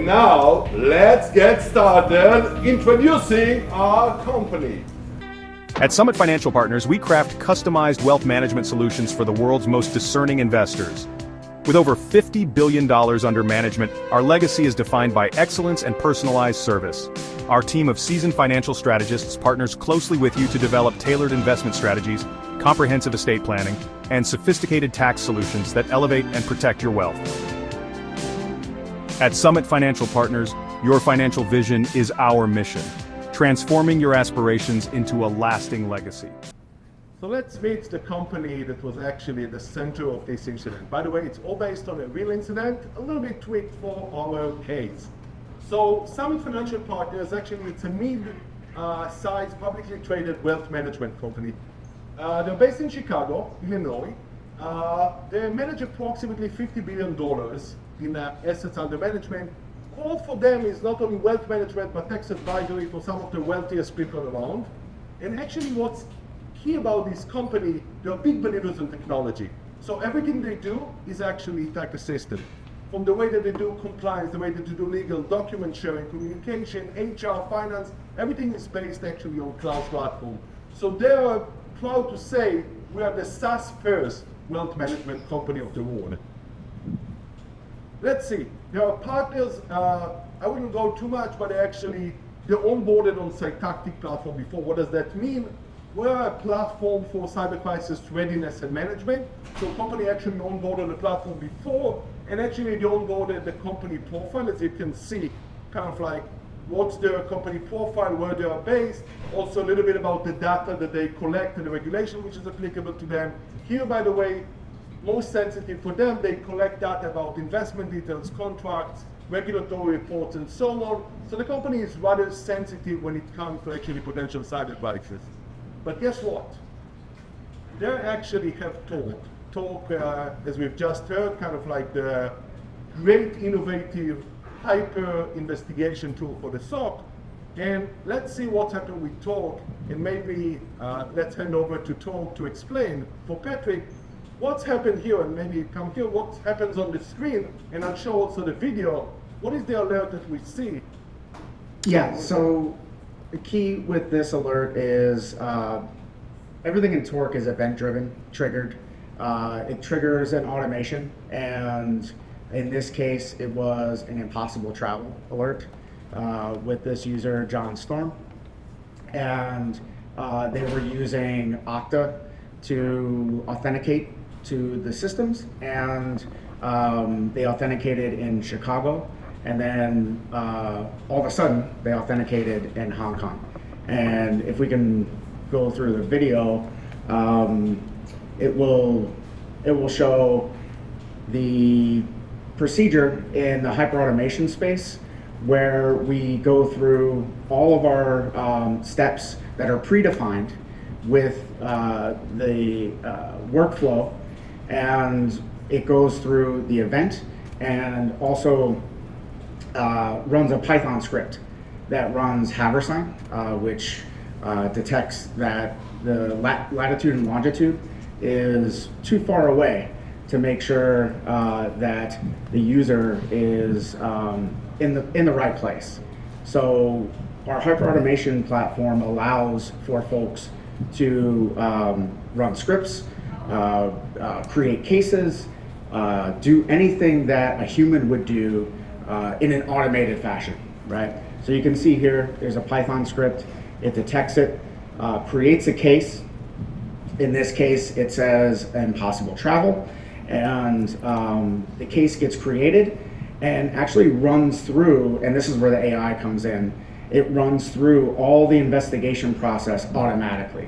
now, let's get started introducing our company. At Summit Financial Partners, we craft customized wealth management solutions for the world's most discerning investors. With over $50 billion under management, our legacy is defined by excellence and personalized service. Our team of seasoned financial strategists partners closely with you to develop tailored investment strategies, comprehensive estate planning, and sophisticated tax solutions that elevate and protect your wealth. At Summit Financial Partners, your financial vision is our mission, transforming your aspirations into a lasting legacy. So let's meet the company that was actually at the center of this incident. By the way, it's all based on a real incident, a little bit tweaked for our case. So Summit Financial Partners, actually it's a mid-sized publicly traded wealth management company. They're based in Chicago, Illinois. They manage approximately $50 billion in assets under management. Core for them is not only wealth management, but tax advisory for some of the wealthiest people around. And actually what's key about this company, they're big believers in technology. So everything they do is actually tech assisted. From the way that they do compliance, the way that they do legal, document sharing, communication, HR, finance, everything is based actually on cloud platform. So they are proud to say we are the SaaS first wealth management company of the world. Let's see, there are partners, I wouldn't go too much, but they're onboarded on Cytactic platform before. What does that mean? We're a platform for cyber crisis readiness and management. So company actually onboarded the platform before, and actually they onboarded the company profile, as you can see, kind of like what's their company profile, where they are based, also a little bit about the data that they collect and the regulation which is applicable to them. Here, by the way, most sensitive for them, they collect data about investment details, contracts, regulatory reports, and so on. So the company is rather sensitive when it comes to actually potential cyber crisis. But guess what? They actually have Torq. Torq, as we've just heard, kind of like the great innovative hyper investigation tool for the SOC. And let's see what's happened with Torq, and maybe let's hand over to Torq to explain for Patrick what's happened here, and maybe come here, what happens on the screen, and I'll show also the video. What is the alert that we see? Yeah, so the key with this alert is everything in Torq is event-driven, triggered. It triggers an automation, and in this case, it was an impossible travel alert with this user, John Storm. And they were using Okta to authenticate to the systems, and they authenticated in Chicago, and then all of a sudden they authenticated in Hong Kong. And if we can go through the video, it will show the procedure in the hyperautomation space, where we go through all of our steps that are predefined with the workflow, and it goes through the event, and also runs a Python script that runs Halycon, which detects that the latitude and longitude is too far away to make sure that the user is in the right place. So our hyperautomation platform allows for folks to run scripts, create cases, do anything that a human would do in an automated fashion, right? So you can see here, there's a Python script. It detects it, creates a case. In this case, it says impossible travel, and the case gets created and actually runs through, and this is where the AI comes in, it runs through all the investigation process automatically.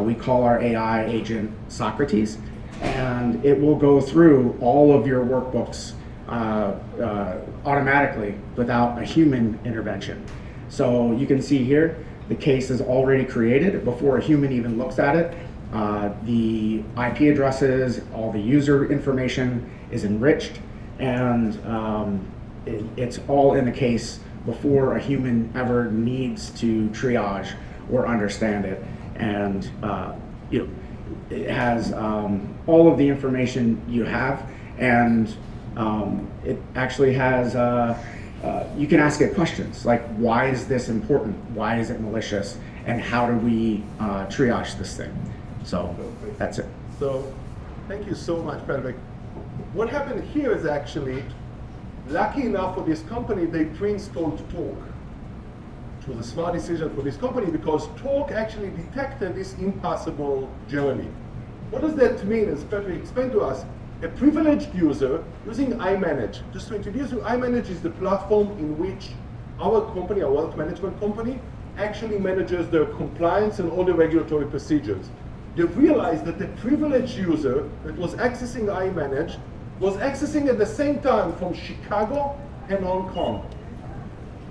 We call our AI agent Socrates, and it will go through all of your workbooks automatically without a human intervention. So you can see here, the case is already created before a human even looks at it. The IP addresses, all the user information is enriched, and it's all in the case before a human ever needs to triage or understand it. And it has all of the information you have, and it actually has you can ask it questions like, why is this important? Why is it malicious? And how do we triage this thing? So that's it. So thank you so much, Patrick. What happened here is actually, lucky enough for this company, they pre-installed Torq. It was a smart decision for this company because Torq actually detected this impossible journey. What does that mean? As Patrick explained to us, a privileged user using iManage. Just to introduce you, iManage is the platform in which our company, our wealth management company, actually manages their compliance and all the regulatory procedures. They realized that the privileged user that was accessing iManage was accessing at the same time from Chicago and Hong Kong.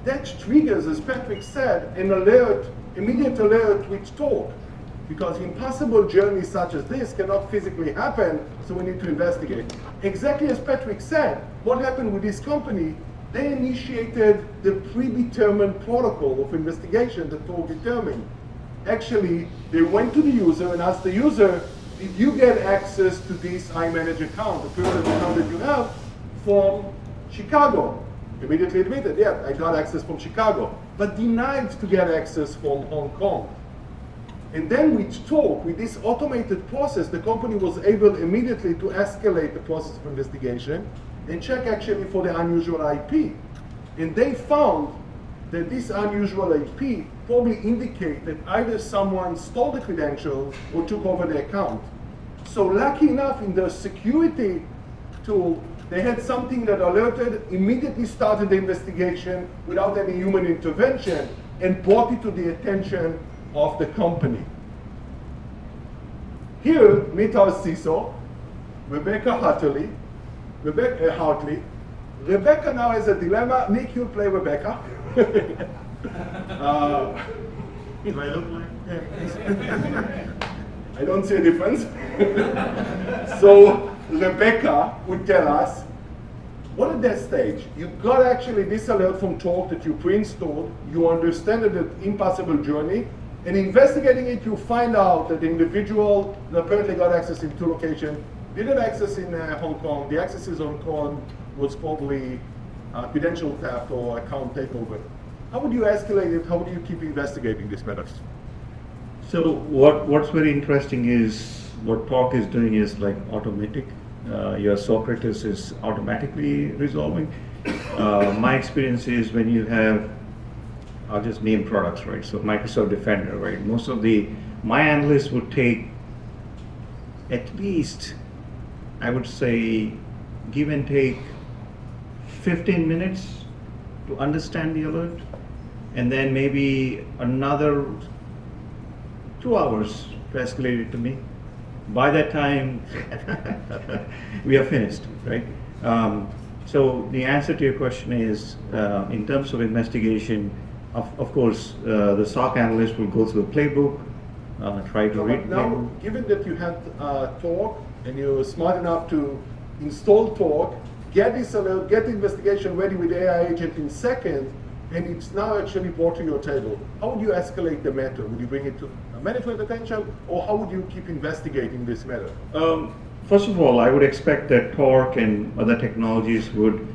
That triggers, as Patrick said, an alert, immediate alert with Torq, because impossible journeys such as this cannot physically happen, so we need to investigate. Exactly as Patrick said, what happened with this company, they initiated the predetermined protocol of investigation that Torq determined. Actually, they went to the user and asked the user, did you get access to this iManage account, the privileged account that you have, from Chicago? Immediately admitted, yeah, I got access from Chicago, but denied to get access from Hong Kong. And then with Torq, with this automated process, the company was able immediately to escalate the process of investigation and check actually for the unusual IP. And they found that this unusual IP probably indicate that either someone stole the credentials or took over the account. So lucky enough, in their security tool, they had something that alerted, immediately started the investigation without any human intervention, and brought it to the attention of the company. Here, meet our CISO, Rebecca Hartley. Rebecca now has a dilemma. Nick, you play Rebecca. Do I look like? I don't see a difference. So Rebecca would tell us, what at that stage, you got actually this alert from Torq that you pre-installed, you understand the impossible journey, and investigating it, you find out that the individual that apparently got access in 2 locations didn't access in Hong Kong. The access in Hong Kong was probably credential theft or account takeover. How would you escalate it? How would you keep investigating these matters? So what's very interesting is what Torq is doing is like automatic. Your Socrates is automatically resolving. My experience is when you have, I'll just name products, right? So Microsoft Defender, right? Most of my analysts would take at least, I would say, give and take 15 minutes to understand the alert, and then maybe another 2 hours to escalate it to me. By that time, we are finished, right? So the answer to your question is, in terms of investigation, of course, the SOC analyst will go through the playbook, try to read. Now, given that you had Torq and you're smart enough to install Torq, get this alert, get the investigation ready with the AI agent in seconds, and it's now actually brought to your table. How would you escalate the matter? Would you bring it to management attention, or how would you keep investigating this matter? First of all, I would expect that Torq and other technologies would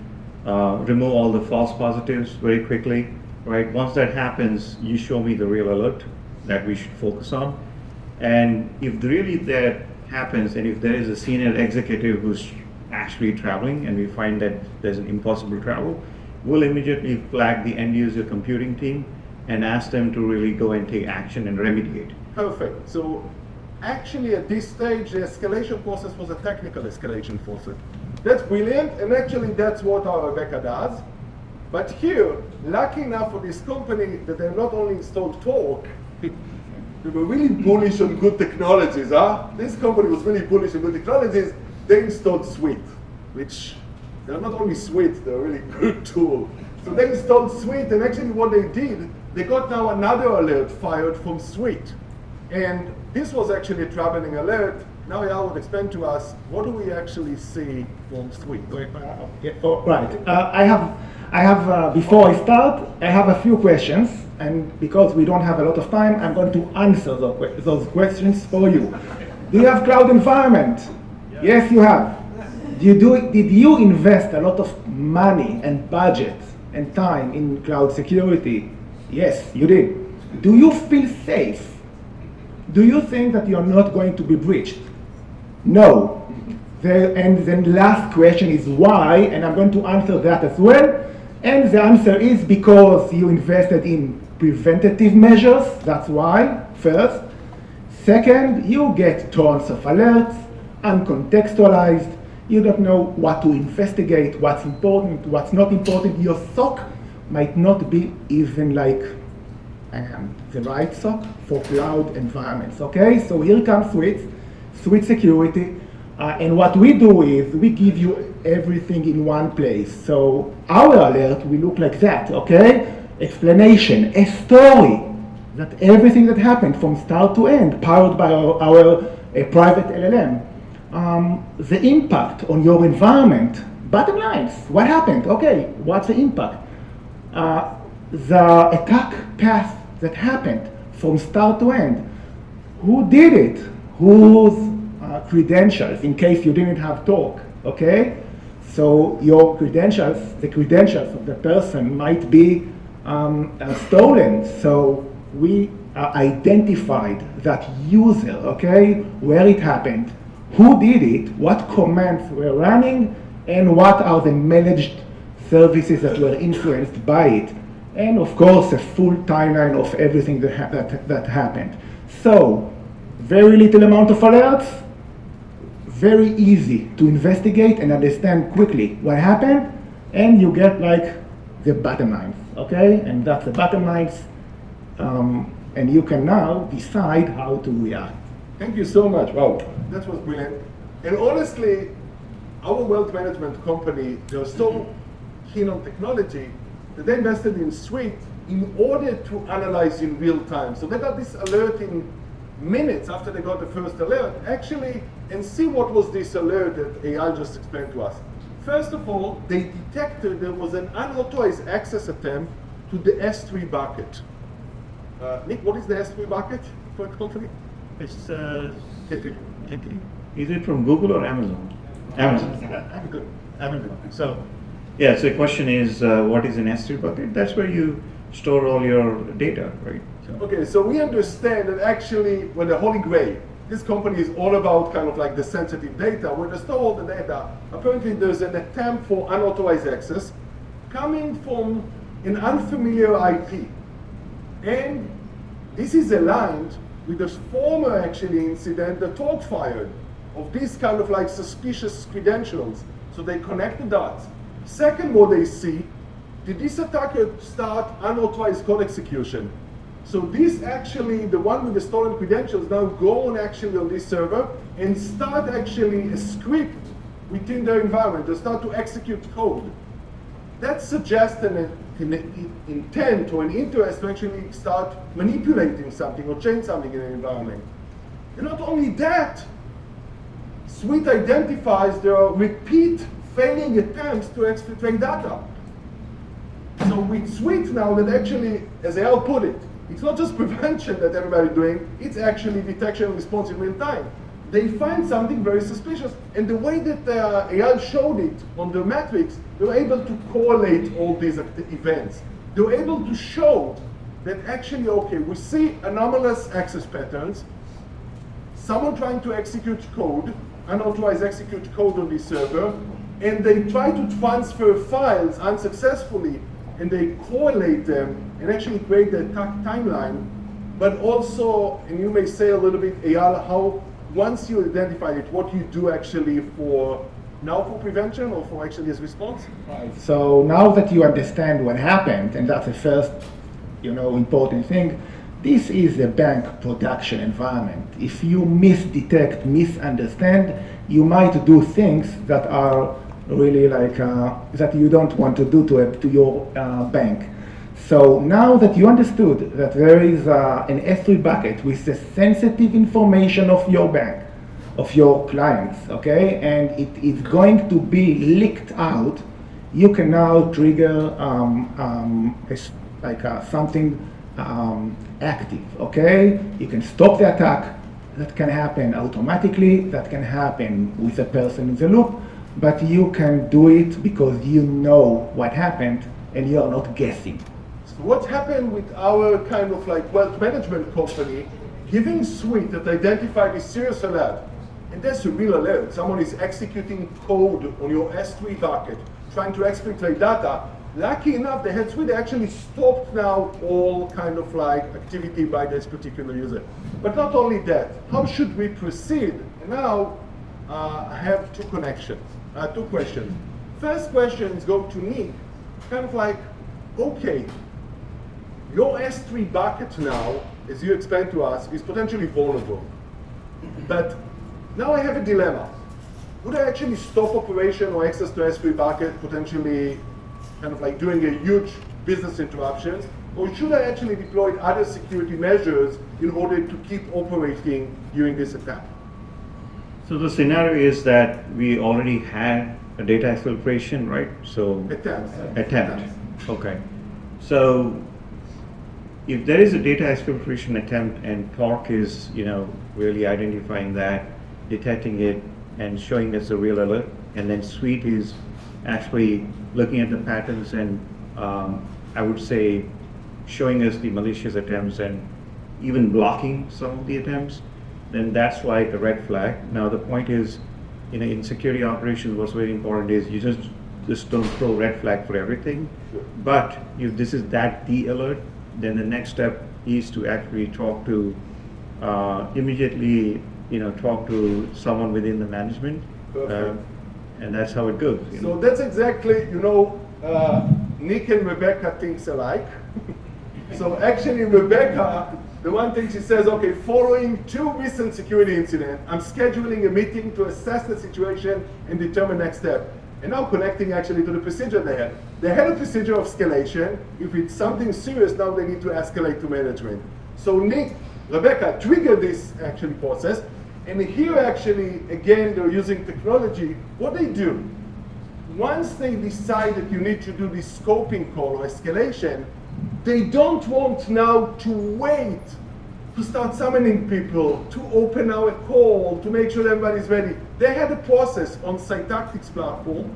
remove all the false positives very quickly, right? Once that happens, you show me the real alert that we should focus on. And if really that happens, and if there is a senior executive who's actually traveling and we find that there's an impossible travel, we'll immediately flag the end user computing team and ask them to really go and take action and remediate. Perfect. So actually at this stage, the escalation process was a technical escalation process. That's brilliant, and actually that's what our Rebecca does. But here, lucky enough for this company that they not only installed Torq, they were really bullish on good technologies, huh? This company was really bullish on good technologies. They installed Suite, which they're not only Suite, they're a really good tool. So they installed Suite, and actually what they did, they got now another alert fired from Suite. And this was actually a troubling alert. Now Eyal would explain to us, what do we actually see from Suite? Right. I have before I start, I have a few questions, and because we don't have a lot of time, I'm going to answer those questions for you. Do you have cloud environment? Yes, you have. Did you invest a lot of money and budget and time in cloud security? Yes, you did. Do you feel safe? Do you think that you're not going to be breached? No. And then last question is why, and I'm going to answer that as well. And the answer is because you invested in preventative measures, that's why, first. Second, you get tons of alerts, uncontextualized, you don't know what to investigate, what's important, what's not important. Your SOC might not be even like the right SOC for cloud environments, okay? So here comes Suite Security. And what we do is we give you everything in one place. So our alert will look like that, okay? Explanation, a story, that everything that happened from start to end, powered by our private LLM. The impact on your environment, bottom lines, what happened? Okay, what's the impact? The attack path that happened from start to end. Who did it? Whose credentials, in case you didn't have Torq, okay? So your credentials, the credentials of the person might be stolen. So we identified that user, okay, where it happened, who did it, what commands were running, and what are the managed services that were influenced by it. And of course, a full timeline of everything that happened. So, very little amount of alerts, very easy to investigate and understand quickly what happened, and you get like the bottom lines, okay? And that's the bottom lines, and you can now decide how to react. Thank you so much. Wow, that was brilliant. And honestly, our wealth management company, they're so keen on technology that they invested in Suite in order to analyze in real time. So they got this alert in minutes after they got the first alert, actually, and see what was this alert that AI just explained to us. First of all, they detected there was an unauthorized access attempt to the S3 bucket. Nick, what is the S3 bucket for a company? It's is it from Google or Amazon? Amazon. So, yeah, so the question is, what is an S3 bucket? That's where you store all your data, right? okay, so we understand that actually when the Holy Grail, this company is all about kind of like the sensitive data, where they store all the data. Apparently there's an attempt for unauthorized access coming from an unfamiliar IP. And this is aligned with the former actually incident that Torq fired of these kind of like suspicious credentials. So they connect the dots. Second, what they see, did this attacker start unauthorized code execution? So this actually, the one with the stolen credentials now go on actually on this server and start actually a script within their environment. They start to execute code. That suggests an intent or an interest to actually start manipulating something or change something in an environment. And not only that, Suite identifies there are repeat failing attempts to extract data. So with Suite now that actually, as Eyal put it, it's not just prevention that everybody's doing, it's actually detection and response in real time. They find something very suspicious, and the way that Eyal showed it on the metrics, they were able to correlate all these events. They were able to show that actually, okay, we see anomalous access patterns, someone trying to execute code, unauthorized execute code on this server, and they try to transfer files unsuccessfully, and they correlate them and actually create the attack timeline. But also, and you may say a little bit, Eyal, how once you identify it, what you do actually for prevention or for actually as response? Right. So now that you understand what happened, and that's the first, important thing, this is a bank production environment. If you misdetect, misunderstand, you might do things that are really like that you don't want to do to your bank. So now that you understood that there is an S3 bucket with the sensitive information of your bank, of your clients, okay, and it is going to be leaked out, you can now trigger something active, okay? You can stop the attack. That can happen automatically, that can happen with a person in the loop, but you can do it because you know what happened and you are not guessing. So what happened with our kind of like wealth management company, giving suite that identified a serious alert, and that's a real alert. Someone is executing code on your S3 bucket, trying to exploit data. Lucky enough, the head suite actually stopped now all kind of like activity by this particular user. But not only that, how should we proceed? And now I have two questions. First question is going to Nick, kind of like, okay, your S3 bucket now, as you explained to us, is potentially vulnerable. But now I have a dilemma. Would I actually stop operation or access to S3 bucket, potentially kind of like doing a huge business interruptions, or should I actually deploy other security measures in order to keep operating during this attack? So the scenario is that we already had a data exfiltration, right? So attempt. Okay. So if there is a data exfiltration attempt and Torq is, really identifying that, detecting it, and showing us a real alert, and then Suite is actually looking at the patterns and I would say showing us the malicious attempts and even blocking some of the attempts, then that's like a red flag. Now the point is, in security operations, what's very important is you just don't throw red flag for everything. But if this is the alert, then the next step is to actually talk to immediately, talk to someone within the management, and that's how it goes. So that's exactly, Nick and Rebecca thinks alike. So actually, Rebecca, the one thing she says, okay, following 2 recent security incidents, I'm scheduling a meeting to assess the situation and determine next step. And now connecting actually to the procedure they had. They had a procedure of escalation. If it's something serious, now they need to escalate to management. So Nick, Rebecca triggered this actually process. And here actually, again, they're using technology. What they do, once they decide that you need to do this scoping call or escalation, they don't want now to wait to start summoning people, to open our call, to make sure everybody's ready. They had a process on Cytactic's platform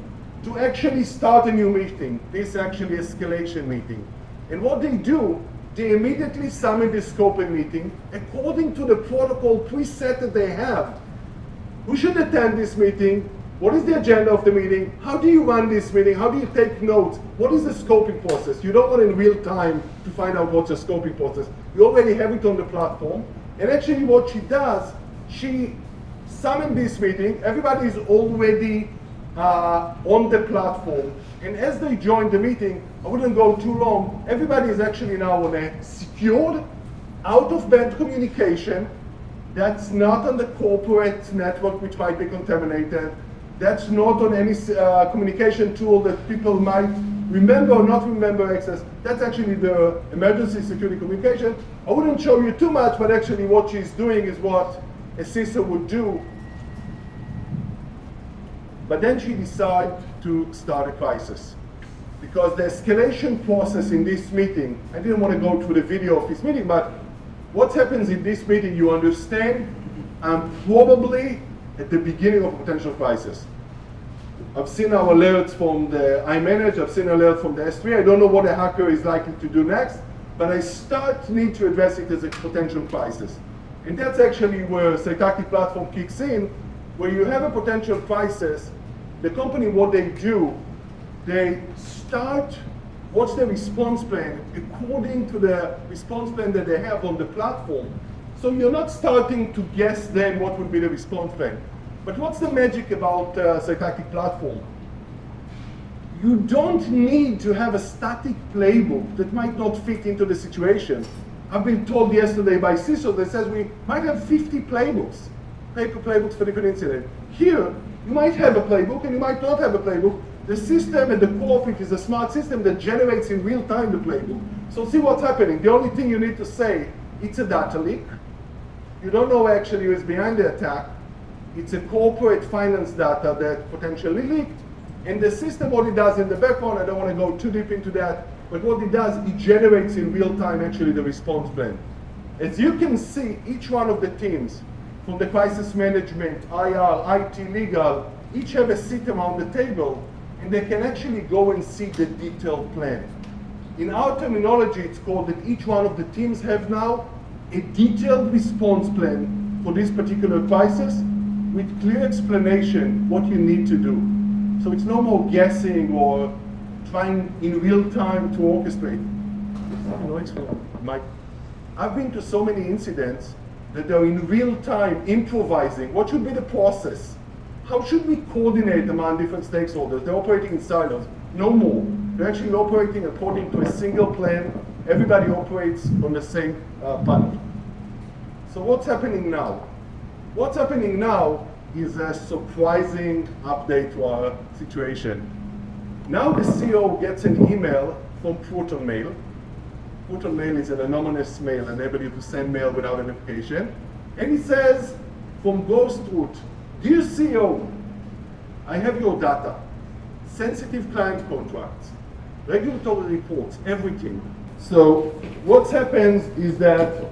to actually start a new meeting, this actually escalation meeting. And what they do, they immediately summon this scoping meeting according to the protocol preset that they have. Who should attend this meeting? What is the agenda of the meeting? How do you run this meeting? How do you take notes? What is the scoping process? You don't want in real time to find out what's the scoping process. You already have it on the platform. And actually what she does, she summoned this meeting. Everybody is already on the platform. And as they join the meeting, I wouldn't go too long, everybody is actually now on a secured, out-of-band communication that's not on the corporate network which might be contaminated. That's not on any communication tool that people might remember or not remember access. That's actually the emergency security communication. I wouldn't show you too much, but actually what she's doing is what a CISO would do. But then she decided to start a crisis. Because the escalation process in this meeting, I didn't want to go through the video of this meeting, but what happens in this meeting, you understand, I'm probably at the beginning of a potential crisis. I've seen our alerts from the iManage, I've seen alerts from the S3. I don't know what a hacker is likely to do next, but I need to address it as a potential crisis. And that's actually where Cytactic platform kicks in, where you have a potential crisis. The company, what they do, they start, what's the response plan according to the response plan that they have on the platform. So you're not starting to guess then what would be the response plan. But what's the magic about Cytactic platform? You don't need to have a static playbook that might not fit into the situation. I've been told yesterday by CISO that says we might have 50 playbooks, paper playbooks for different incidents. Here, you might have a playbook and you might not have a playbook. The system at the core of it is a smart system that generates in real time the playbook. So see what's happening. The only thing you need to say, it's a data leak. You don't know actually who is behind the attack. It's a corporate finance data that potentially leaked. And the system, what it does in the background, I don't want to go too deep into that, but what it does, it generates in real time actually the response plan. As you can see, each one of the teams, from the crisis management, IR, IT, legal, each have a seat around the table. and they can actually go and see the detailed plan. In our terminology, it's called that each one of the teams have now a detailed response plan for this particular crisis with clear explanation what you need to do. So it's no more guessing or trying in real time to orchestrate. Mike, I've been to so many incidents that they're in real time improvising. What should be the process? How should we coordinate among different stakeholders? They're operating in silos. No more. They're actually operating according to a single plan. Everybody operates on the same pattern. So what's happening now? What's happening now is a surprising update to our situation. Now the CEO gets an email from Proton Mail. Proton Mail is an anonymous mail, enabling you to send mail without a notification. And he says, from Ghost Root, dear CEO, I have your data, sensitive client contracts, regulatory reports, everything. So what happens is that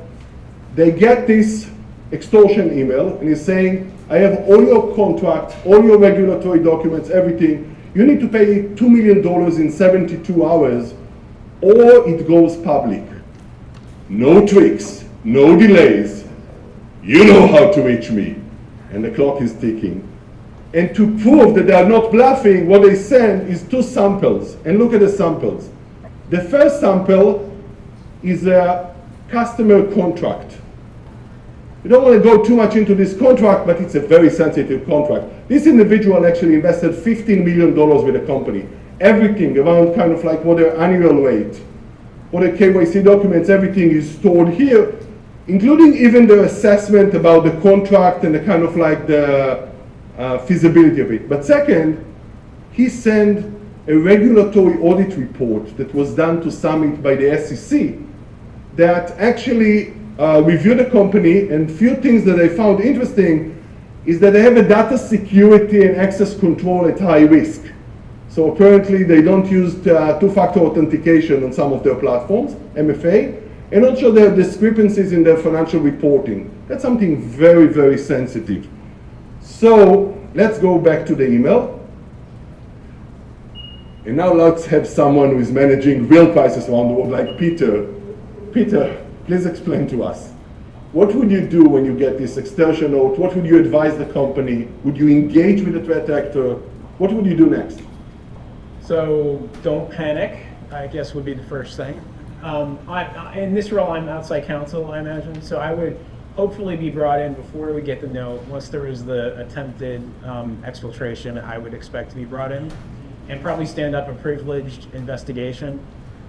they get this extortion email and he's saying, I have all your contracts, all your regulatory documents, everything. You need to pay $2 million in 72 hours or it goes public. No tricks, no delays. You know how to reach me. And the clock is ticking. And to prove that they are not bluffing, what they send is 2 samples. And look at the samples. The first sample is a customer contract. We don't want to go too much into this contract, but it's a very sensitive contract. This individual actually invested $15 million with the company. Everything around kind of like what their annual rate, what their KYC documents, everything is stored here, including even the assessment about the contract and the kind of like the feasibility of it. But second, he sent a regulatory audit report that was done to Summit by the SEC that actually reviewed the company, and few things that I found interesting is that they have a data security and access control at high risk. So apparently they don't use two-factor authentication on some of their platforms, MFA, and also there are discrepancies in their financial reporting. That's something very, very sensitive. So let's go back to the email. And now let's have someone who is managing real crises around the world, like Peter. Peter, please explain to us. What would you do when you get this extortion note? What would you advise the company? Would you engage with the threat actor? What would you do next? So don't panic, I guess would be the first thing. In this role, I'm outside counsel, I imagine, so I would hopefully be brought in before we get the note. Once there is the attempted exfiltration, I would expect to be brought in and probably stand up a privileged investigation.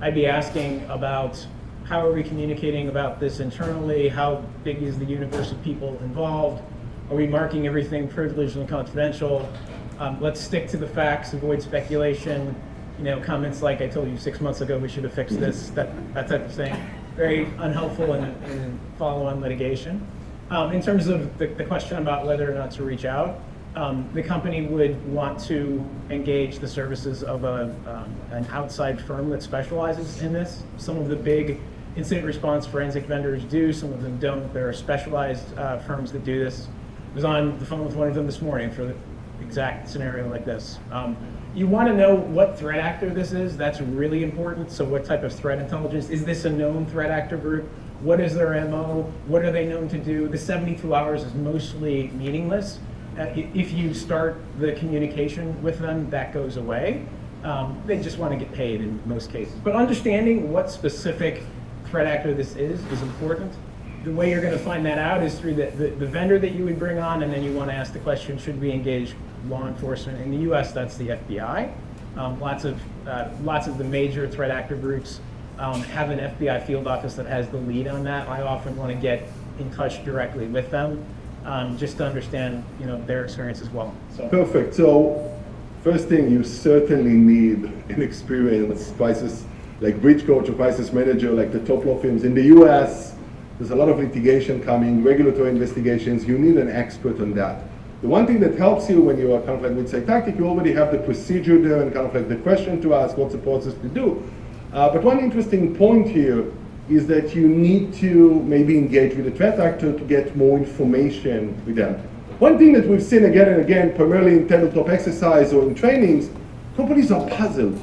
I'd be asking about how are we communicating about this internally? How big is the universe of people involved? Are we marking everything privileged and confidential? Let's stick to the facts, avoid speculation. You know, comments like, I told you 6 months ago we should have fixed this, that type of thing. Very unhelpful in follow-on litigation. In terms of the question about whether or not to reach out, the company would want to engage the services of an outside firm that specializes in this. Some of the big incident response forensic vendors do, some of them don't. There are specialized firms that do this. I was on the phone with one of them this morning for the exact scenario like this. You want to know what threat actor this is. That's really important. So what type of threat intelligence? Is this a known threat actor group? What is their MO? What are they known to do? The 72 hours is mostly meaningless. If you start the communication with them, that goes away. They just want to get paid in most cases. But understanding what specific threat actor this is important. The way you're going to find that out is through the vendor that you would bring on, and then you want to ask the question, should we engage law enforcement? In the US, that's the FBI. Lots of the major threat actor groups have an FBI field office that has the lead on that. I often want to get in touch directly with them just to understand, their experience as well. So. Perfect. So first thing, you certainly need an experienced crisis, like bridge coach or crisis manager, like the top law firms in the US. There's a lot of litigation coming, regulatory investigations. You need an expert on that. The one thing that helps you when you are kind of like with Cytactic, you already have the procedure there and kind of like the question to ask, what's the process to do. But one interesting point here is that you need to maybe engage with the threat actor to get more information with them. One thing that we've seen again and again, primarily in tabletop exercise or in trainings, companies are puzzled.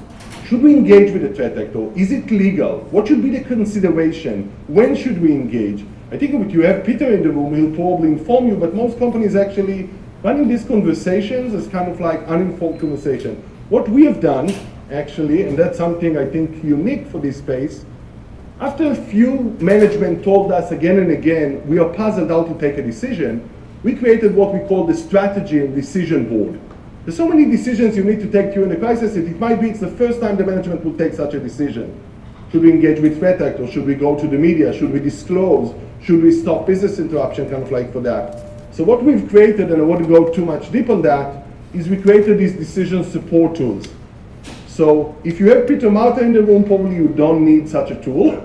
Should we engage with the threat actor? Is it legal? What should be the consideration? When should we engage? I think if you have Peter in the room, he'll probably inform you, but most companies actually running these conversations as kind of like uninformed conversation. What we have done, actually, and that's something I think unique for this space, after a few management told us again and again, we are puzzled how to take a decision, we created what we call the strategy and decision board. There's so many decisions you need to take during the crisis. It might be it's the first time the management will take such a decision. Should we engage with threat actors? Should we go to the media? Should we disclose? Should we stop business interruption, kind of like for that? So what we've created, and I won't go too much deep on that, is we created these decision support tools. So if you have Peter Marta in the room, probably you don't need such a tool.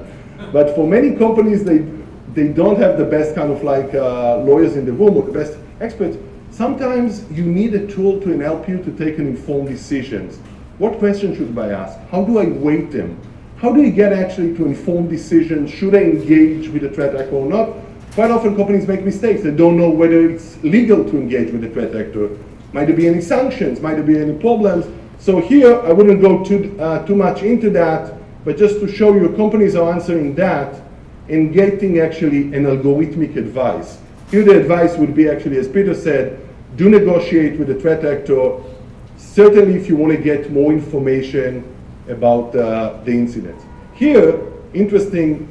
But for many companies, they don't have the best kind of like lawyers in the room or the best experts. Sometimes you need a tool to help you to take an informed decisions. What questions should I ask? How do I weight them? How do you get actually to informed decisions? Should I engage with the threat actor or not? Quite often companies make mistakes. They don't know whether it's legal to engage with the threat actor. Might there be any sanctions? Might there be any problems? So here, I wouldn't go too much into that, but just to show you companies are answering that and getting actually an algorithmic advice. Here the advice would be actually, as Peter said, do negotiate with the threat actor, certainly if you want to get more information about the incident. Here, interesting,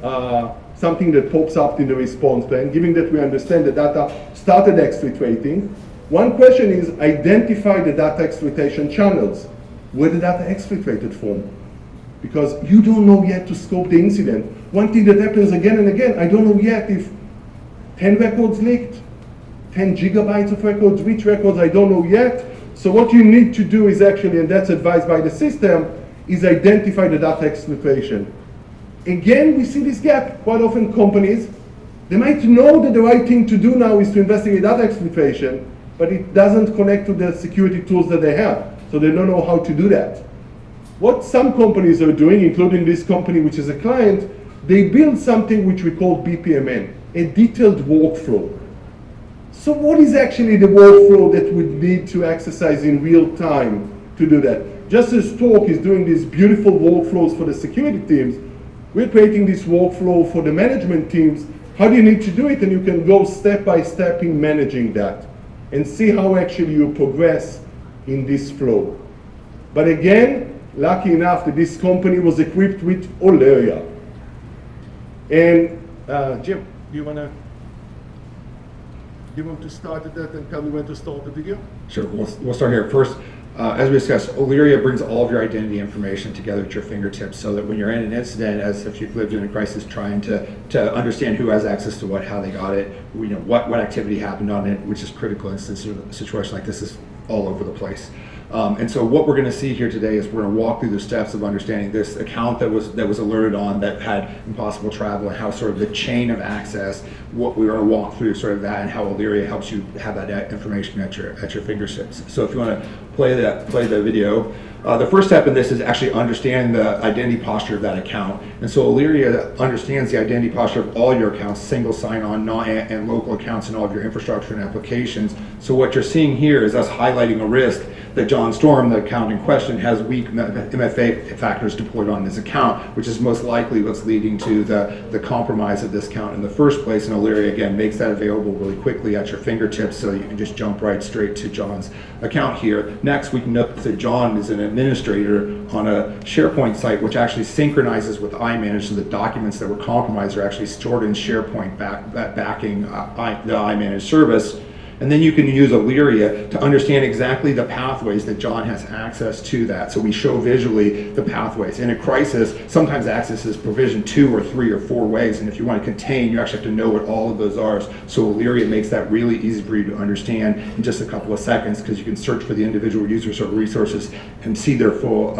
something that pops up in the response plan, given that we understand the data started exfiltrating. One question is identify the data exfiltration channels. Where the data exfiltrated from? Because you don't know yet to scope the incident. One thing that happens again and again, I don't know yet if 10 records leaked, 10 gigabytes of records, which records, I don't know yet. So what you need to do is actually, and that's advised by the system, is identify the data exfiltration. Again, we see this gap. Quite often companies, they might know that the right thing to do now is to investigate data exfiltration, but it doesn't connect to the security tools that they have. So they don't know how to do that. What some companies are doing, including this company, which is a client, they build something which we call BPMN, a detailed workflow. So what is actually the workflow that would need to exercise in real time to do that? Just as Torq is doing these beautiful workflows for the security teams, we're creating this workflow for the management teams. How do you need to do it? And you can go step by step in managing that and see how actually you progress in this flow. But again, lucky enough that this company was equipped with Oleria. And Jim, do you want to start at that and tell me when to start the video? Sure, we'll start here. First, as we discussed, Oleria brings all of your identity information together at your fingertips so that when you're in an incident, as if you've lived in a crisis, trying to understand who has access to what, how they got it, what activity happened on it, which is critical in a situation like this is all over the place. And so what we're going to see here today is we're going to walk through the steps of understanding this account that was alerted on that had impossible travel and how sort of the chain of access, what we're going to walk through sort of that and how Oleria helps you have that information at your fingertips. So if you want to play the video. The first step in this is actually understanding the identity posture of that account. And so Oleria understands the identity posture of all your accounts, single sign-on, and local accounts in all of your infrastructure and applications. So what you're seeing here is us highlighting a risk that John Storm, the account in question, has weak MFA factors deployed on his account, which is most likely what's leading to the compromise of this account in the first place. And Oleria, again, makes that available really quickly at your fingertips so you can just jump right straight to John's account here. Next, we can notice that John is an administrator on a SharePoint site, which actually synchronizes with iManage, so the documents that were compromised are actually stored in SharePoint backing the iManage service. And then you can use Oleria to understand exactly the pathways that John has access to that. So we show visually the pathways. In a crisis, sometimes access is provisioned 2 or 3 or 4 ways. And if you want to contain, you actually have to know what all of those are. So Oleria makes that really easy for you to understand in just a couple of seconds, because you can search for the individual users or resources and see their full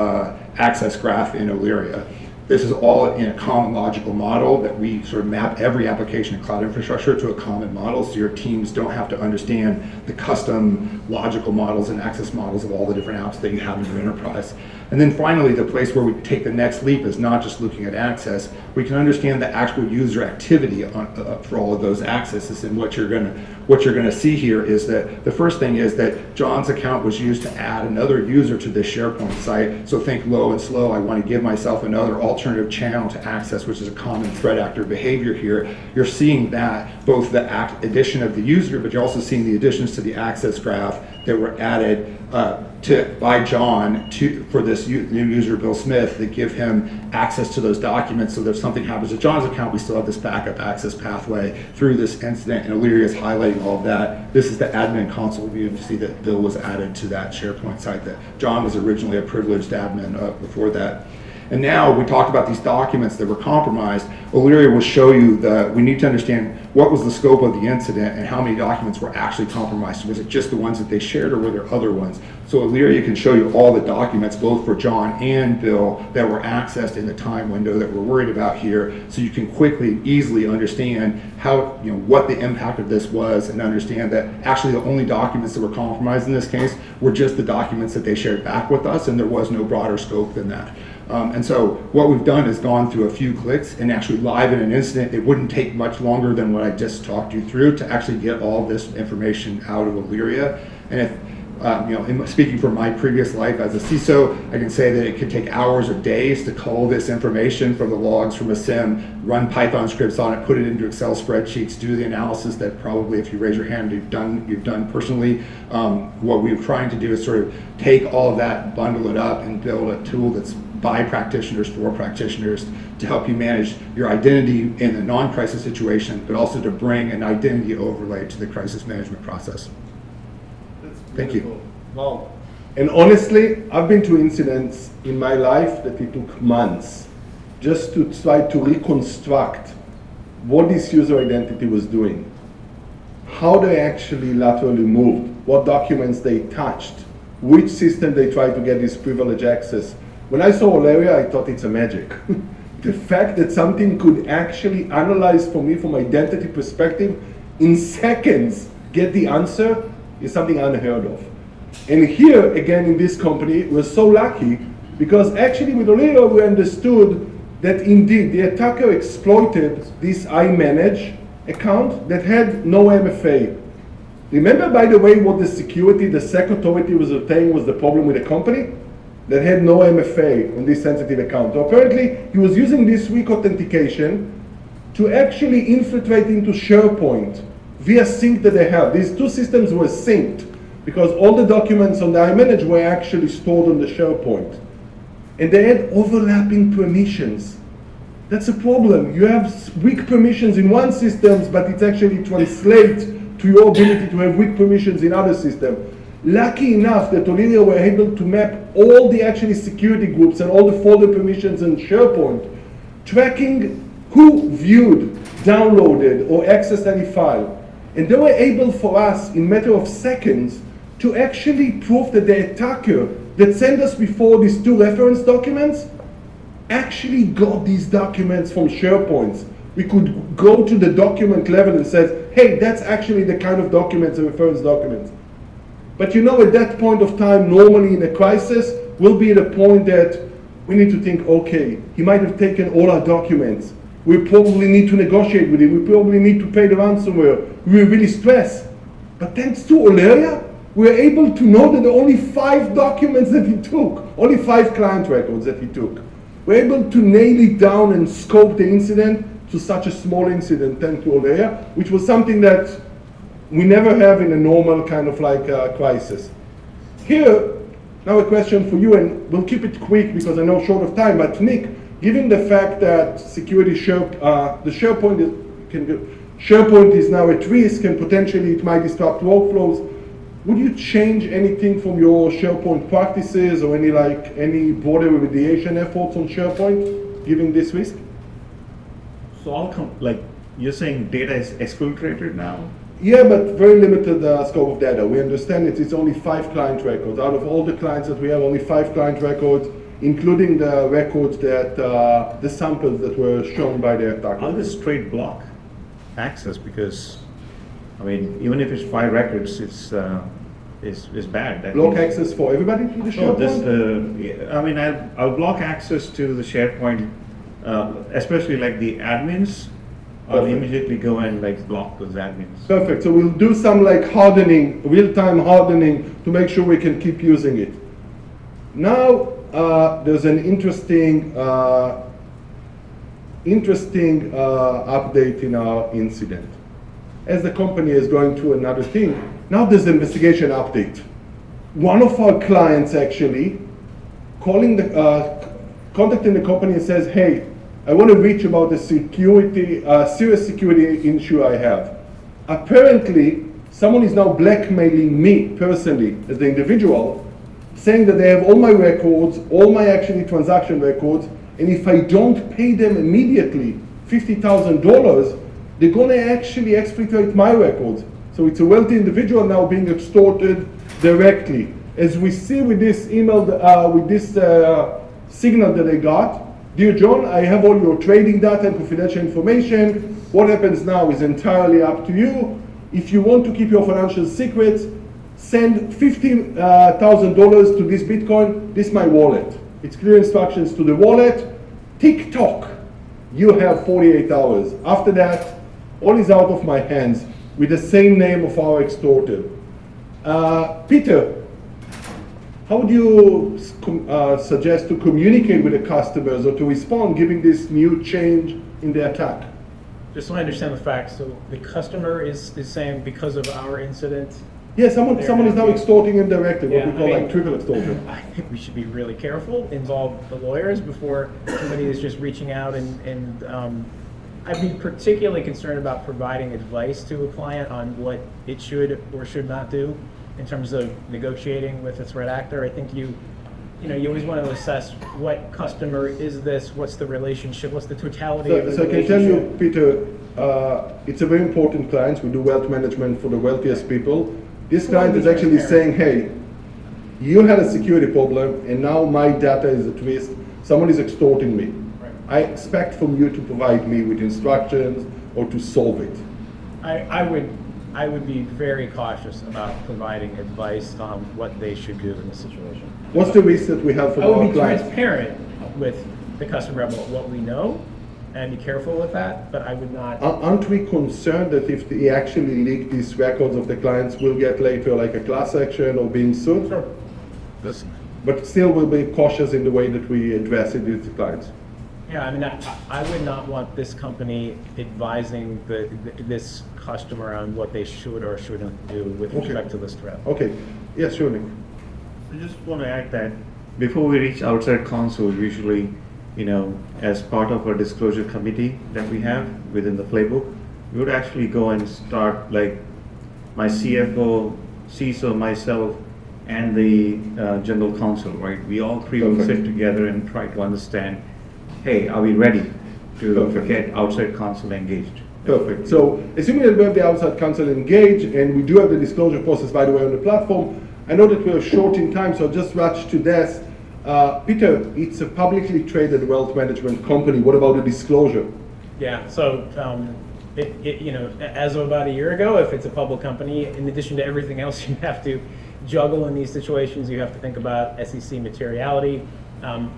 access graph in Oleria. This is all in a common logical model that we sort of map every application and cloud infrastructure to a common model, so your teams don't have to understand the custom logical models and access models of all the different apps that you have in your enterprise. And then finally, the place where we take the next leap is not just looking at access. We can understand the actual user activity for all of those accesses. And what you're gonna see here is that the first thing is that John's account was used to add another user to this SharePoint site. So think low and slow. I want to give myself another alternative channel to access, which is a common threat actor behavior here. You're seeing that both the addition of the user, but you're also seeing the additions to the access graph that were added by John for this new user, Bill Smith, that give him access to those documents. So that if something happens to John's account, we still have this backup access pathway through this incident. And Oleria is highlighting all of that. This is the admin console view to see that Bill was added to that SharePoint site, that John was originally a privileged admin before that. And now we talked about these documents that were compromised. Oleria will show you that we need to understand what was the scope of the incident and how many documents were actually compromised. Was it just the ones that they shared, or were there other ones? So Oleria can show you all the documents, both for John and Bill, that were accessed in the time window that we're worried about here, so you can quickly, easily understand how, what the impact of this was, and understand that actually the only documents that were compromised in this case were just the documents that they shared back with us, and there was no broader scope than that. And so what we've done is gone through a few clicks and actually live in an incident. It wouldn't take much longer than what I just talked you through to actually get all this information out of Oleria. And if, speaking from my previous life as a CISO, I can say that it could take hours or days to cull this information from the logs from a SIM, run Python scripts on it, put it into Excel spreadsheets, do the analysis that probably, if you raise your hand, you've done personally. What we're trying to do is sort of take all of that, bundle it up, and build a tool that's by practitioners for practitioners to help you manage your identity in a non-crisis situation, but also to bring an identity overlay to the crisis management process. Thank you. Wow. And honestly, I've been to incidents in my life that it took months just to try to reconstruct what this user identity was doing, how they actually laterally moved, what documents they touched, which system they tried to get this privileged access. When I saw Oleria, I thought it's a magic. The fact that something could actually analyze for me from identity perspective in seconds, get the answer, is something unheard of. And here, again, in this company, we're so lucky because actually with Oleria, we understood that indeed the attacker exploited this iManage account that had no MFA. Remember, by the way, what the security, the SEC authority was saying was the problem with the company? That had no MFA on this sensitive account. So apparently, he was using this weak authentication to actually infiltrate into SharePoint via sync that they have. These two systems were synced because all the documents on the iManage were actually stored on the SharePoint. And they had overlapping permissions. That's a problem. You have weak permissions in one system, but it actually translates to your ability to have weak permissions in other systems. Lucky enough that Oleria were able to map all the actually security groups and all the folder permissions in SharePoint, tracking who viewed, downloaded, or accessed any file. And they were able for us, in a matter of seconds, to actually prove that the attacker that sent us before these two reference documents actually got these documents from SharePoint. We could go to the document level and say, hey, that's actually the kind of documents, the reference documents. But at that point of time, normally in a crisis, we'll be at a point that we need to think, okay, he might have taken all our documents. We probably need to negotiate with him. We probably need to pay the ransomware. We were really stressed. But thanks to Oleria, we were able to know that there are only 5 documents that he took, only 5 client records that he took. We're able to nail it down and scope the incident to such a small incident, thanks to Oleria, which was something that we never have in a normal kind of crisis. Here, now a question for you, and we'll keep it quick because I know short of time, but Nick, given the fact that security SharePoint is now at risk and potentially it might disrupt workflows, would you change anything from your SharePoint practices or any broader remediation efforts on SharePoint, given this risk? So you're saying data is exfiltrated now? Yeah, but very limited scope of data. We understand it's only 5 client records. Out of all the clients that we have, only 5 client records. including the records that, the samples that were shown by the attacker. I'll just straight block access because, I mean, even if it's 5 records, it's bad. That Block means- access for everybody to the No, SharePoint? I mean, I'll block access to the SharePoint, especially like the admins. I'll Perfect. immediately go and like block those admins. Perfect. So we'll do some like hardening, real-time hardening to make sure we can keep using it. Now, there's an interesting update in our incident. As the company is going through another thing, now there's an investigation update. One of our clients actually contacting the company and says, hey, I want to reach about a serious security issue I have. Apparently, someone is now blackmailing me personally as the individual, saying that they have all my records, all my actually transaction records, and if I don't pay them immediately $50,000, they're going to actually exploit my records. So it's a wealthy individual now being extorted directly. As we see with this email, with this signal that I got, dear John, I have all your trading data and confidential information. What happens now is entirely up to you. If you want to keep your financial secrets, send $50,000 to this Bitcoin. This is my wallet. It's clear instructions to the wallet. TikTok, you have 48 hours. After that, all is out of my hands with the same name of our extorter. Peter, how would you suggest to communicate with the customers or to respond given this new change in the attack? Just so I understand the facts, so the customer is saying because of our incident. Yeah, someone is now extorting indirectly, what Yeah, we call I mean- like triple extortion. I think we should be really careful, involve the lawyers before somebody is just reaching out and I'd be particularly concerned about providing advice to a client on what it should or should not do in terms of negotiating with a threat actor. I think you always want to assess what customer is this, what's the relationship, what's the totality of the So I can relationship. tell you, Peter, it's a very important client. We do wealth management for the wealthiest people. This client is actually saying, hey, you had a security problem and now my data is at risk. Someone is extorting me. Right. I expect from you to provide me with instructions or to solve it. I would be very cautious about providing advice on what they should do in this situation. What's the risk that we have from I would our be clients? transparent with the customer about what we know and be careful with that, but I would not. Aren't we concerned that if they actually leak these records of the clients, we'll get later like a class action or being sued? Sure. But still we'll be cautious in the way that we address it with the clients. Yeah, I mean, I would not want this company advising this customer on what they should or shouldn't do with Okay. respect to this threat. Okay, yes, sure, Nick. I just want to add that before we reach outside counsel, usually, as part of our disclosure committee that we have within the playbook, we would actually go and start like my CFO, CISO, myself, and the general counsel, right? We all three will Perfect. sit together and try to understand, hey, are we ready to Perfect. get outside counsel engaged? Perfect. So assuming that we have the outside counsel engaged and we do have the disclosure process, by the way, on the platform, I know that we're short in time, so I'll just rush to this. Peter, it's a publicly traded wealth management company. What about the disclosure? Yeah, so, as of about a year ago, if it's a public company, in addition to everything else you have to juggle in these situations, you have to think about SEC materiality.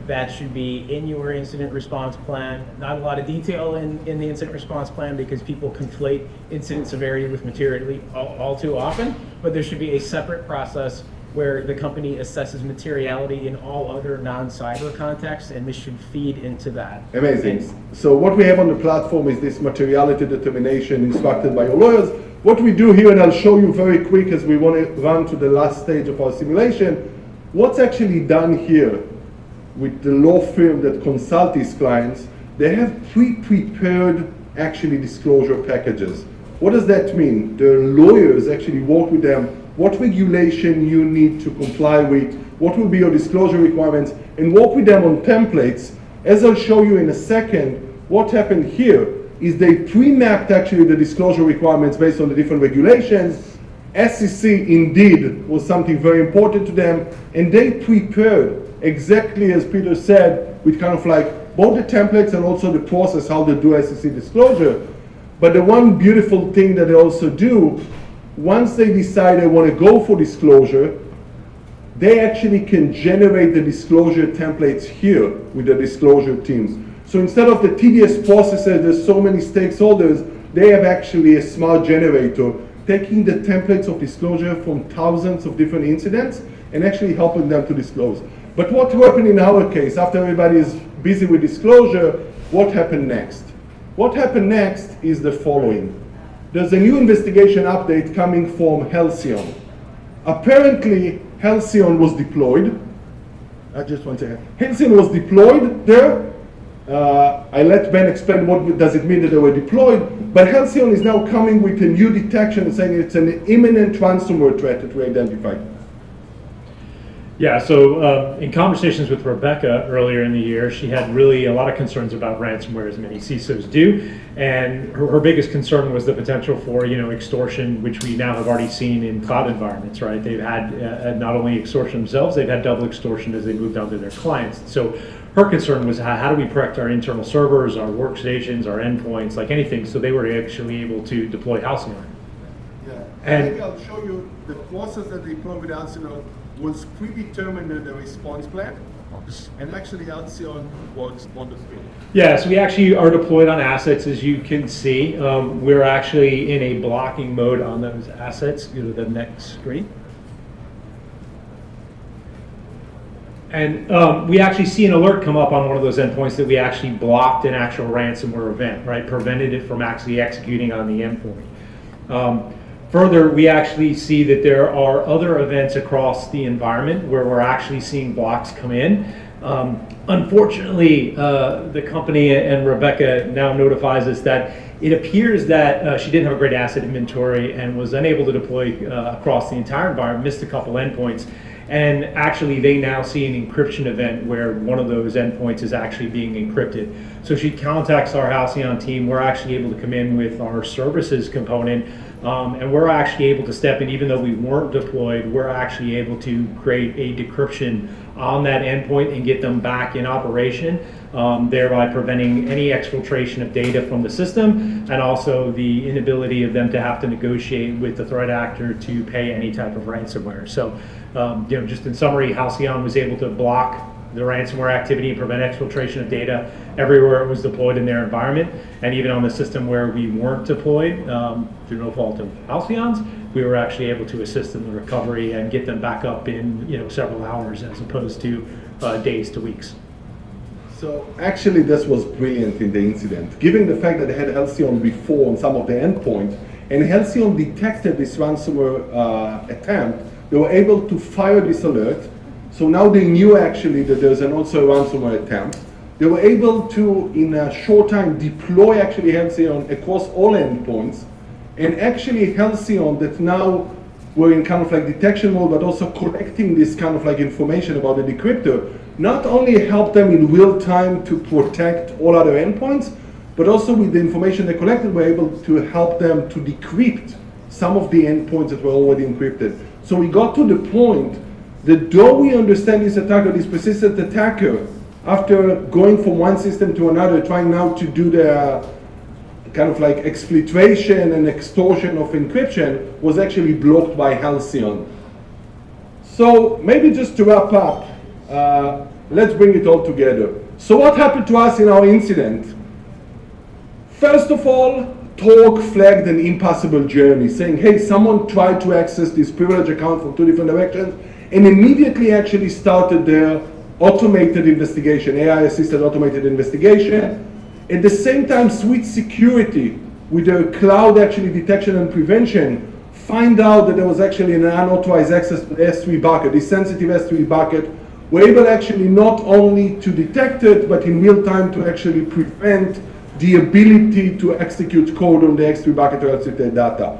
That should be in your incident response plan. Not a lot of detail in the incident response plan because people conflate incident severity with materiality all too often, but there should be a separate process where the company assesses materiality in all other non-cyber contexts, and this should feed into that. Amazing. So what we have on the platform is this materiality determination instructed by your lawyers. What we do here, and I'll show you very quick as we want to run to the last stage of our simulation, what's actually done here with the law firm that consult these clients, they have pre-prepared actually disclosure packages. What does that mean? The lawyers actually work with them, what regulation you need to comply with, what will be your disclosure requirements, and work with them on templates. As I'll show you in a second, what happened here is they pre-mapped actually the disclosure requirements based on the different regulations. SEC indeed was something very important to them, and they prepared exactly as Peter said, with kind of like both the templates and also the process, how they do SEC disclosure. But the one beautiful thing that they also do, once they decide they want to go for disclosure, they actually can generate the disclosure templates here with the disclosure teams. So instead of the tedious processes, there's so many stakeholders, they have actually a smart generator taking the templates of disclosure from thousands of different incidents and actually helping them to disclose. But what happened in our case, after everybody is busy with disclosure, what happened next? What happened next is the following. There's a new investigation update coming from Halycon. Apparently, Halycon was deployed. Halycon was deployed there. I let Ben explain what does it mean that they were deployed, but Halycon is now coming with a new detection saying it's an imminent ransomware threat that we identified. Yeah, so in conversations with Rebecca earlier in the year, she had really a lot of concerns about ransomware, as many CISOs do, and her biggest concern was the potential for extortion, which we now have already seen in cloud environments, right? They've had not only extortion themselves, they've had double extortion as they moved on to their clients. So her concern was how do we protect our internal servers, our workstations, our endpoints, like anything, so they were actually able to deploy Halycon. Yeah, And maybe I'll show you the process that they deployed with Halycon was predetermined in the response plan, and actually Halycon works on the field. Yeah, so we actually are deployed on assets, as you can see. We're actually in a blocking mode on those assets. Go to the next screen. And we actually see an alert come up on one of those endpoints that we actually blocked an actual ransomware event, right? Prevented it from actually executing on the endpoint. Further, we actually see that there are other events across the environment where we're actually seeing blocks come in. Unfortunately, the company and Rebecca now notifies us that it appears that she didn't have a great asset inventory and was unable to deploy across the entire environment, missed a couple endpoints. And actually, they now see an encryption event where one of those endpoints is actually being encrypted. So she contacts our Halycon team. We're actually able to come in with our services component, and we're actually able to step in, even though we weren't deployed, we're actually able to create a decryption on that endpoint and get them back in operation, thereby preventing any exfiltration of data from the system, and also the inability of them to have to negotiate with the threat actor to pay any type of ransomware. So, just in summary, Halycon was able to block the ransomware activity and prevent exfiltration of data everywhere it was deployed in their environment, and even on the system where we weren't deployed, through no fault of Halycon's, we were actually able to assist in the recovery and get them back up in several hours as opposed to days to weeks. So actually this was brilliant in the incident. Given the fact that they had Halycon before on some of the endpoints, and Halycon detected this ransomware attempt, they were able to fire this alert. So now they knew actually that there's also a ransomware attempt. They were able to, in a short time, deploy actually Halycon across all endpoints. And actually Halycon that now were in kind of like detection mode, but also collecting this kind of like information about the decryptor, not only helped them in real time to protect all other endpoints, but also with the information they collected, were able to help them to decrypt some of the endpoints that were already encrypted. So we got to the point that though we understand this attacker, this persistent attacker, after going from one system to another, trying now to do the kind of like exfiltration and extortion of encryption, was actually blocked by Halycon. So maybe just to wrap up, let's bring it all together. So what happened to us in our incident? First of all, Torq flagged an impossible journey, saying, hey, someone tried to access this privileged account from two different directions, and immediately actually started their automated investigation, AI-assisted automated investigation. At the same time, Switch Security, with their cloud actually detection and prevention, find out that there was actually an unauthorized access to the S3 bucket, this sensitive S3 bucket, were able actually not only to detect it, but in real time to actually prevent the ability to execute code on the S3 bucket to execute their data.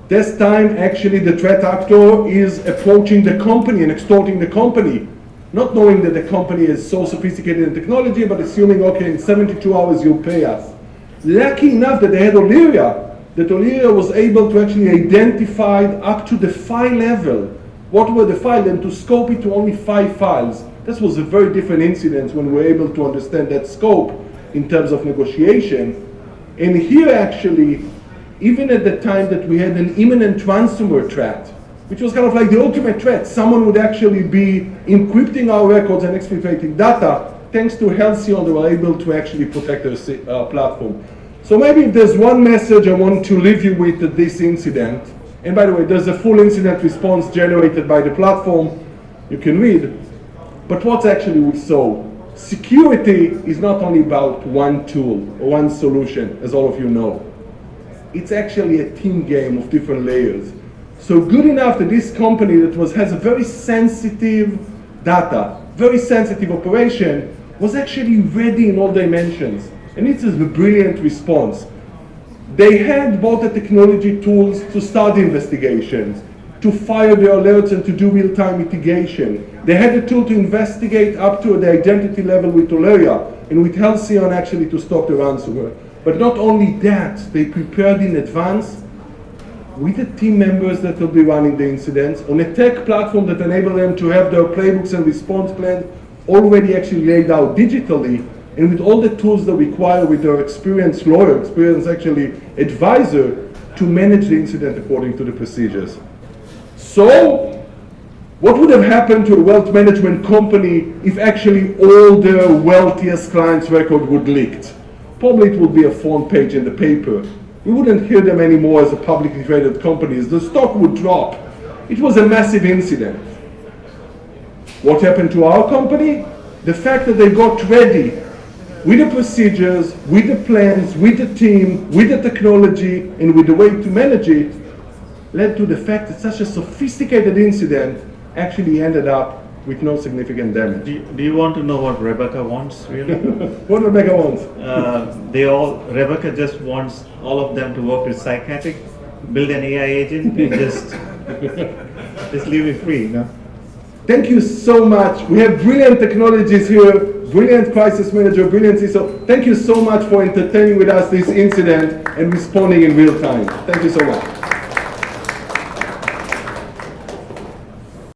This time, actually, the threat actor is approaching the company and extorting the company, not knowing that the company is so sophisticated in technology, but assuming, okay, in 72 hours you'll pay us. Lucky enough that they had Oleria, that Oleria was able to actually identify up to the file level what were the files and to scope it to only 5 files. This was a very different incident when we were able to understand that scope in terms of negotiation. And here actually, even at the time that we had an imminent ransomware threat, which was kind of like the ultimate threat, someone would actually be encrypting our records and exfiltrating data, thanks to Halycon, they were able to actually protect their platform. So maybe if there's one message I want to leave you with at this incident, and by the way, there's a full incident response generated by the platform, you can read, but what actually we saw. Security is not only about one tool or one solution, as all of you know. It's actually a team game of different layers. So good enough that this company that has a very sensitive data, very sensitive operation, was actually ready in all dimensions. And it is a brilliant response. They had both the technology tools to start the investigations, to fire the alerts and to do real-time mitigation. They had the tool to investigate up to the identity level with Oleria and with Halycon actually to stop the ransomware. But not only that, they prepared in advance with the team members that will be running the incidents on a tech platform that enabled them to have their playbooks and response plans already actually laid out digitally, and with all the tools that require with their experienced lawyer, experienced actually advisor to manage the incident according to the procedures. So, what would have happened to a wealth management company if actually all their wealthiest clients' record would leaked? Probably it would be a front page in the paper. We wouldn't hear them anymore as a publicly traded company. The stock would drop. It was a massive incident. What happened to our company? The fact that they got ready with the procedures, with the plans, with the team, with the technology, and with the way to manage it, led to the fact that such a sophisticated incident actually ended up with no significant damage. Do you want to know what Rebecca wants, really? What Rebecca wants? Rebecca just wants all of them to work with Cytactic, build an AI agent, and just leave it free, you know? Thank you so much. We have brilliant technologies here, brilliant crisis manager, brilliant CISO. Thank you so much for entertaining with us this incident and responding in real time. Thank you so much.